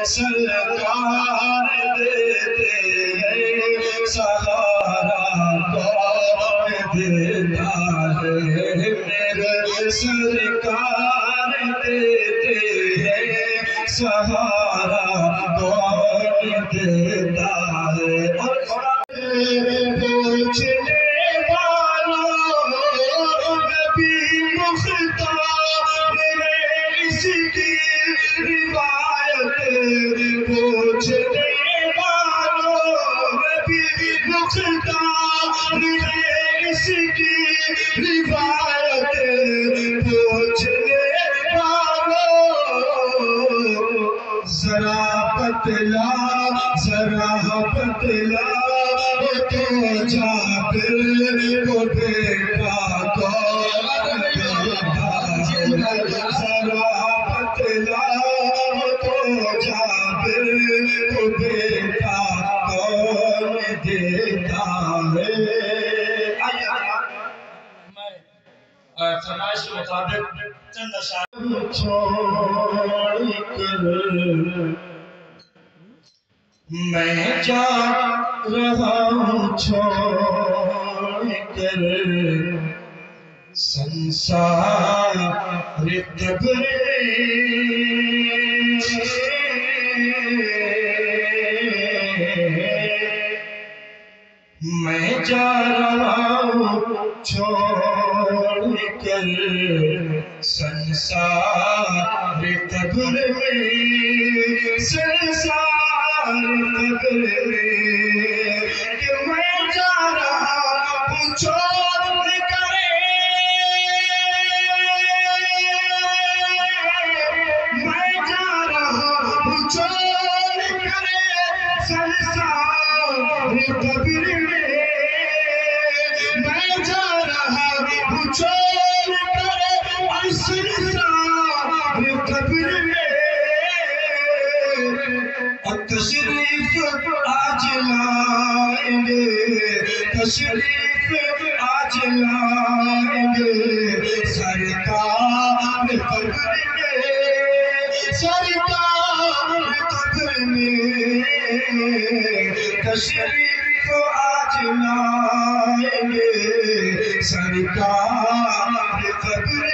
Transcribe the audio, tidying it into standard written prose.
سرکار دیتے ہیں سہارا کون دیتا ہے میرے سرکار دیتے ہیں سہارا کون دیتا ہے پوچھنے والوں نبی مختار اس کی روایت پوچھنے والوں نبی مختار اس کی روایت پوچھنے والوں ذرا بتلا تو جابر کو بیٹا کون دیتا ہے ذرا بتلا تو جابر کو بیٹا کون دیتا ہے فرمائش کے مطابق چند اشعار چھوڑ کر میں جا رہا ہوں چھوڑ کر سنسار تبر میں جا رہا ہوں چھوڑ کر سنسار تبر میں سنسار تبر میں کہ میں جا رہا ہوں چھوڑ کر میں جا رہا ہوں چھوڑ کر سنسار تبر میں میں جا رہا ہوں چھوڑ کر سنسار تبر میں تشریف آج لائیں گے تشریف آج لائیں گے سرکار قبر میں سرکار قبر میں تشریف آج لائیں گے سرکار قبر